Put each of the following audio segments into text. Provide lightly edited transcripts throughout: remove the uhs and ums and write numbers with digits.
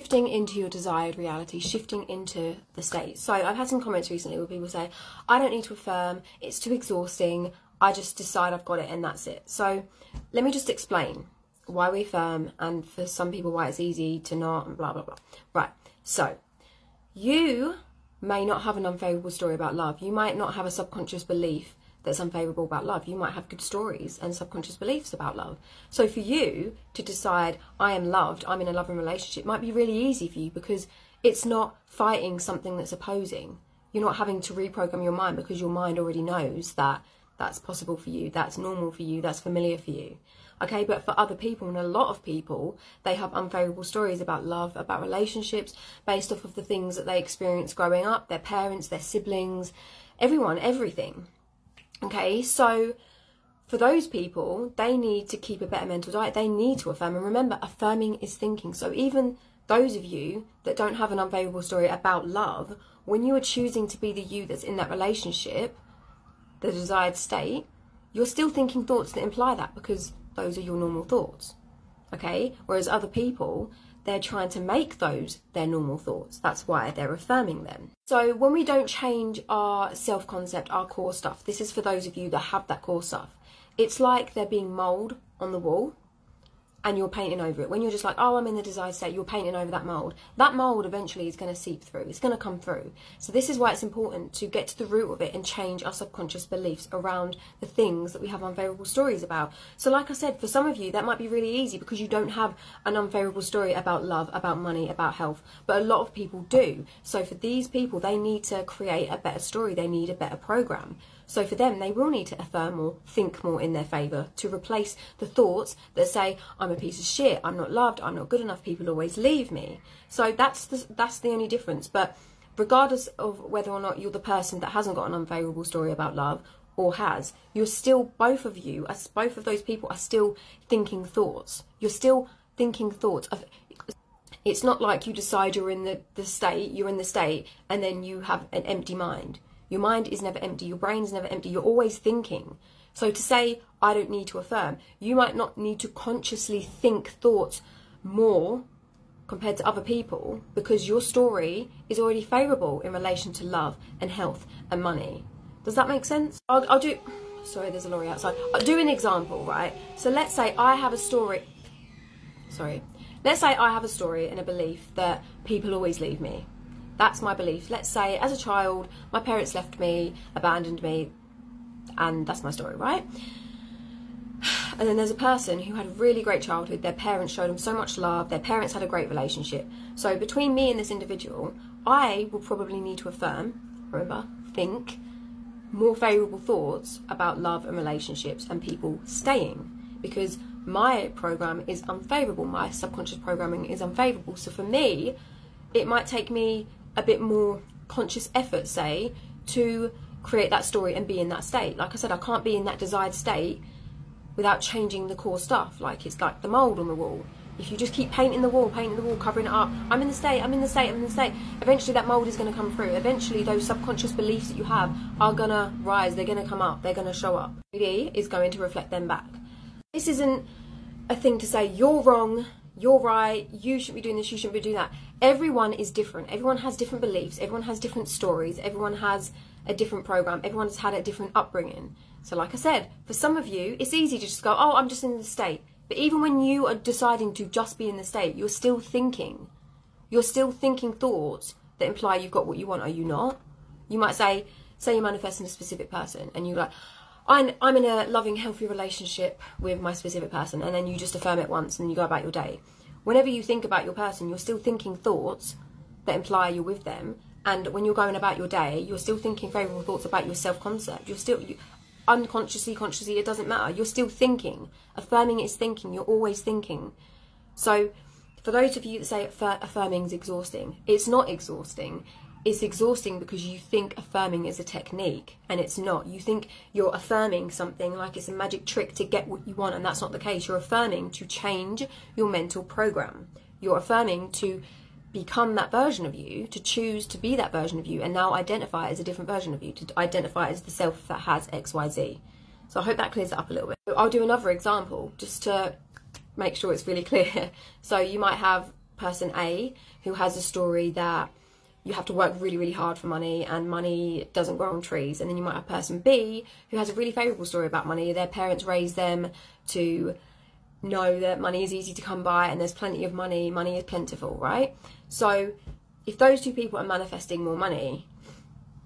shifting into your desired reality, shifting into the state. So I've had some comments recently where people say, I don't need to affirm, it's too exhausting, I just decide I've got it and that's it. So let me just explain why we affirm, and for some people why it's easy to not, and blah, blah, blah. Right, so you may not have an unfavourable story about love. You might not have a subconscious belief that's unfavourable about love. You might have good stories and subconscious beliefs about love. So for you to decide, I am loved, I'm in a loving relationship, might be really easy for you because it's not fighting something that's opposing. You're not having to reprogram your mind because your mind already knows that that's possible for you, that's normal for you, that's familiar for you. Okay, but for other people, and a lot of people, they have unfavourable stories about love, about relationships, based off of the things that they experienced growing up, their parents, their siblings, everyone, everything. Okay, so for those people, they need to keep a better mental diet. They need to affirm. And remember, affirming is thinking. So even those of you that don't have an unfavourable story about love, when you are choosing to be the you that's in that relationship, the desired state, you're still thinking thoughts that imply that because those are your normal thoughts. Okay, whereas other people, they're trying to make those their normal thoughts. That's why they're affirming them. So when we don't change our self-concept, our core stuff, this is for those of you that have that core stuff. It's like there being mould on the wall and you're painting over it. When you're just like, oh, I'm in the desired state, you're painting over that mould. That mould eventually is going to seep through. It's going to come through. So this is why it's important to get to the root of it and change our subconscious beliefs around the things that we have unfavourable stories about. So like I said, for some of you, that might be really easy because you don't have an unfavourable story about love, about money, about health. But a lot of people do. So for these people, they need to create a better story. They need a better program. So for them, they will need to affirm or think more in their favour to replace the thoughts that say, I'm a piece of shit, I'm not loved, I'm not good enough, people always leave me. So that's the only difference. But regardless of whether or not you're the person that hasn't got an unfavourable story about love or has, you're still, both of you, both of those people are still thinking thoughts. You're still thinking thoughts of. It's not like you decide you're in the state and then you have an empty mind. Your mind is never empty, your brain is never empty, you're always thinking. So to say, I don't need to affirm, you might not need to consciously think thoughts more compared to other people because your story is already favourable in relation to love and health and money. Does that make sense? I'll do, sorry, there's a lorry outside. I'll do an example, right? So let's say I have a story, let's say I have a story and a belief that people always leave me. That's my belief. Let's say as a child, my parents left me, abandoned me, and that's my story, right? And then there's a person who had a really great childhood. Their parents showed them so much love. Their parents had a great relationship. So between me and this individual, I will probably need to affirm, remember, think more favourable thoughts about love and relationships and people staying because my program is unfavourable. My subconscious programming is unfavourable. So for me, it might take me a bit more conscious effort, say, to create that story and be in that state. Like I said, I can't be in that desired state without changing the core stuff. Like it's like the mould on the wall. If you just keep painting the wall, covering it up, I'm in the state, eventually that mould is going to come through. Eventually those subconscious beliefs that you have are going to rise, they're going to come up, they're going to show up. 3D is going to reflect them back. This isn't a thing to say, you're wrong, you're right, you shouldn't be doing this, you shouldn't be doing that. Everyone is different. Everyone has different beliefs. Everyone has different stories. Everyone has a different program. Everyone's had a different upbringing. So like I said, for some of you, it's easy to just go, oh, I'm just in the state. But even when you are deciding to just be in the state, you're still thinking. You're still thinking thoughts that imply you've got what you want. Are you not? You might say you're manifesting a specific person and you're like, I'm in a loving, healthy relationship with my specific person, and then you just affirm it once and you go about your day. Whenever you think about your person, you're still thinking thoughts that imply you're with them, and when you're going about your day, you're still thinking favourable thoughts about your self-concept. You're still, unconsciously, consciously, it doesn't matter. You're still thinking. Affirming is thinking. You're always thinking. So for those of you that say affirming is exhausting, it's not exhausting. It's exhausting because you think affirming is a technique, and it's not. You think you're affirming something like it's a magic trick to get what you want, and that's not the case. You're affirming to change your mental program. You're affirming to become that version of you, to choose to be that version of you, and now identify as a different version of you, to identify as the self that has XYZ. So I hope that clears it up a little bit. I'll do another example just to make sure it's really clear. So you might have person A who has a story that you have to work really, really hard for money and money doesn't grow on trees. And then you might have person B who has a really favourable story about money. Their parents raised them to know that money is easy to come by and there's plenty of money. Money is plentiful, right? So if those two people are manifesting more money,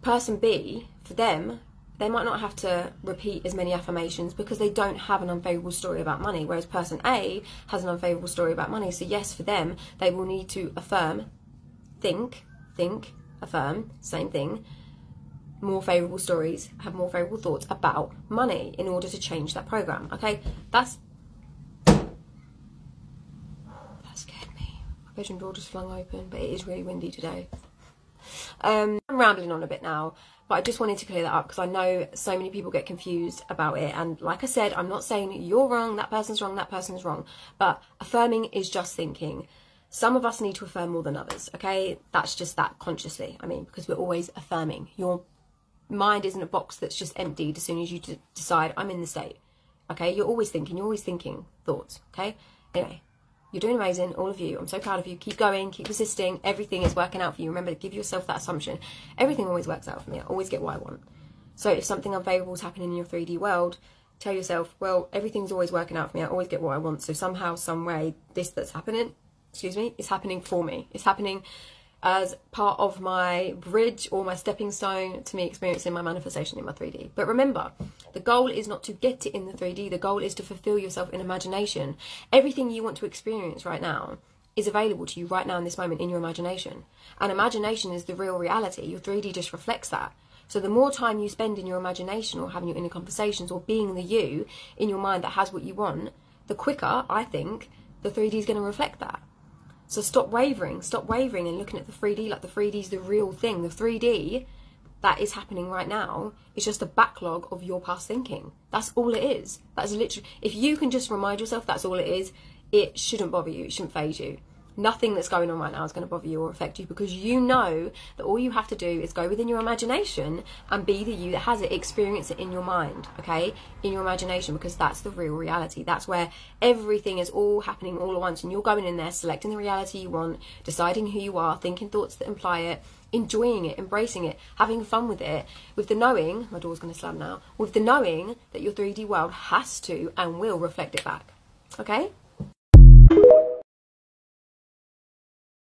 person B, for them, they might not have to repeat as many affirmations because they don't have an unfavourable story about money, whereas person A has an unfavourable story about money. So yes, for them, they will need to affirm, think, affirm, same thing, more favourable stories, have more favourable thoughts about money in order to change that program. Okay, that scared me. My bedroom door just flung open, but it is really windy today. I'm rambling on a bit now, but I just wanted to clear that up because I know so many people get confused about it. And like I said, I'm not saying you're wrong, that person's wrong, that person's wrong, but affirming is just thinking. Some of us need to affirm more than others, okay? That's just that consciously, I mean, because we're always affirming. Your mind isn't a box that's just emptied as soon as you decide, I'm in the state, okay? You're always thinking thoughts, okay? Anyway, you're doing amazing, all of you. I'm so proud of you. Keep going, keep persisting. Everything is working out for you. Remember, give yourself that assumption. Everything always works out for me. I always get what I want. So if something unfavourable is happening in your 3D world, tell yourself, well, everything's always working out for me. I always get what I want. So somehow, some way, this that's happening, is happening for me. It's happening as part of my bridge or my stepping stone to me experiencing my manifestation in my 3D. But remember, the goal is not to get it in the 3D. The goal is to fulfill yourself in imagination. Everything you want to experience right now is available to you right now in this moment in your imagination. And imagination is the real reality. Your 3D just reflects that. So the more time you spend in your imagination or having your inner conversations or being the you in your mind that has what you want, the quicker, I think, the 3D is going to reflect that. So stop wavering and looking at the 3D like the 3D is the real thing. The 3D that is happening right now is just a backlog of your past thinking. That's all it is. That's literally, if you can just remind yourself that's all it is, it shouldn't bother you, it shouldn't faze you. Nothing that's going on right now is going to bother you or affect you because you know that all you have to do is go within your imagination and be the you that has it, experience it in your mind, okay? In your imagination, because that's the real reality. That's where everything is all happening all at once and you're going in there, selecting the reality you want, deciding who you are, thinking thoughts that imply it, enjoying it, embracing it, having fun with it, with the knowing, my door's going to slam now, with the knowing that your 3D world has to and will reflect it back, okay?